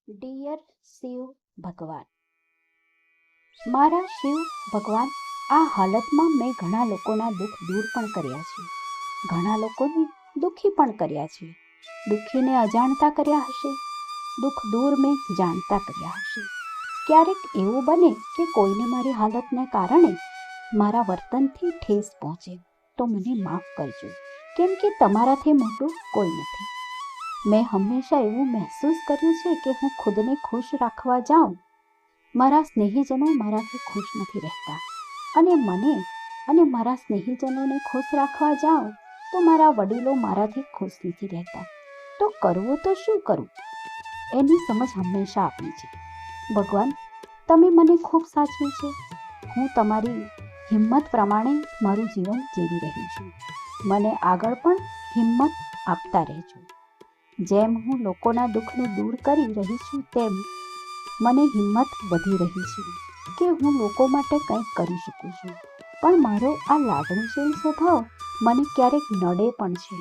Dear Shiv ભગવાન, મારા શિવ ભગવાન, આ હાલતમાં મેં ઘણા લોકોના દુઃખ દૂર પણ કર્યા છે, ઘણા લોકોને દુઃખી પણ કર્યા છે. દુઃખીને અજાણતા કર્યા હશે, દુઃખ દૂર મેં જાણતા કર્યા હશે. ક્યારેક એવું બને કે કોઈને મારી હાલતને કારણે મારા વર્તનથી ઠેસ પહોંચે તો મને માફ કરજો, કેમ કે તમારાથી મોટું કોઈ નથી. મેં હંમેશા એવું મહેસૂસ કર્યું છે કે હું ખુદને ખુશ રાખવા જાઉં, મારા સ્નેહીજનો મારાથી ખુશ નથી રહેતા, અને મને અને મારા સ્નેહીજનોને ખુશ રાખવા જાઉં તો મારા વડીલો મારાથી ખુશ નથી રહેતા. તો કરવું તો શું કરું, એની સમજ હંમેશા આપી છે. ભગવાન, તમે મને ખૂબ સાચવી છે. હું તમારી હિંમત પ્રમાણે મારું જીવન જીવી રહી છું. મને આગળ પણ હિંમત આપતા રહેજો. જેમ હું લોકોના દુઃખને દૂર કરી રહી છું, તેમ મને હિંમત વધી રહી છે કે હું લોકો માટે કંઈક કરી શકું છું. પણ મારો આ લાગણીશીલ સ્વભાવ મને ક્યારેક નડે પણ છે.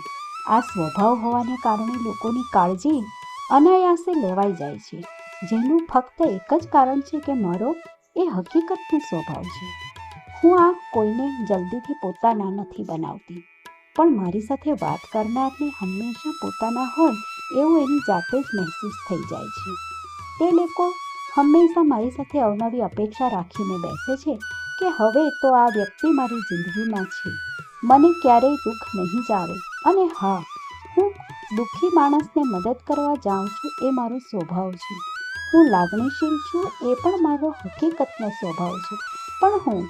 આ સ્વભાવ હોવાને કારણે લોકોની કાળજી અનાયાસે લેવાઈ જાય છે, જેનું ફક્ત એક જ કારણ છે કે મારો એ હકીકતનો સ્વભાવ છે. હું આ કોઈને જલ્દીથી પોતાના નથી બનાવતી, પણ મારી સાથે વાત કરનારને હંમેશા પોતાના હોય એવું એની જાતે જ મહેસૂસ થઈ જાય છે. તે લોકો હંમેશા મારી સાથે અવનવી અપેક્ષા રાખીને બેસે છે કે હવે તો આ વ્યક્તિ મારી જિંદગીમાં છે, મને ક્યારેય દુઃખ નહીં જ આવે. અને હા, હું દુઃખી માણસને મદદ કરવા જાઉં છું, એ મારો સ્વભાવ છે. હું લાગણીશીલ છું, એ પણ મારો હકીકતનો સ્વભાવ છે. પણ હું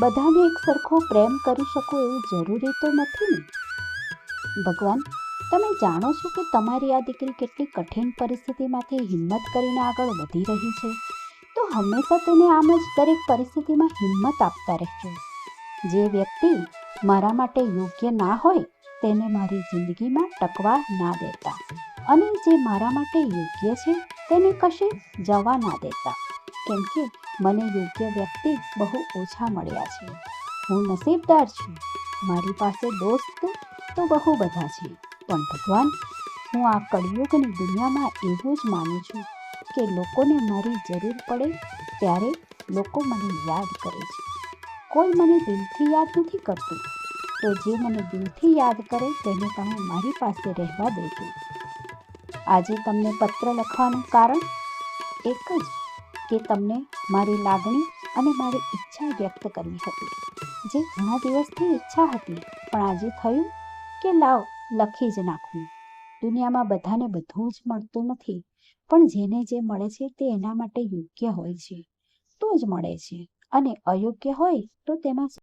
બધાને એક સરખો પ્રેમ કરી શકું એવું જરૂરી તો નથી ને. ભગવાન, તમે જાણો છો કે તમારી આ દીકરી કેટલી કઠિન પરિસ્થિતિમાંથી હિંમત કરીને આગળ વધી રહી છે. તો હંમેશા તેને આમ જ દરેક પરિસ્થિતિમાં હિંમત આપતા રહેજો. જે વ્યક્તિ મારા માટે યોગ્ય ના હોય તેને મારી જિંદગીમાં ટકવા ના દેતા, અને જે મારા માટે યોગ્ય છે તેને કશે જવા ના દેતા, કેમ કે મને યોગ્ય વ્યક્તિ બહુ ઓછા મળ્યા છે. હું નસીબદાર છું, મારી પાસે દોસ્ત તો બહુ બધા છે. પણ ભગવાન, હું આ કળિયુગની દુનિયામાં એવું જ માનું છું કે લોકોને મારી જરૂર પડે ત્યારે લોકો મને યાદ કરે છે. કોઈ મને દિલથી યાદ નથી કરતું, તો જે મને દિલથી યાદ કરે તેને તમે મારી પાસે રહેવા દેજો. આજે તમને પત્ર લખવાનું કારણ એક જ કે તમને મારી લાગણી અને મારી ઈચ્છા વ્યક્ત કરવી હતી, જે ઘણા દિવસથી ઈચ્છા હતી, પણ આજે થયું કે લાવ લખી જ નાખું. દુનિયામાં બધાને બધું જ મળતું નથી, પણ જેને જે મળે છે તે એના માટે યોગ્ય હોય છે તો જ મળે છે, અને અયોગ્ય હોય તો તેમાં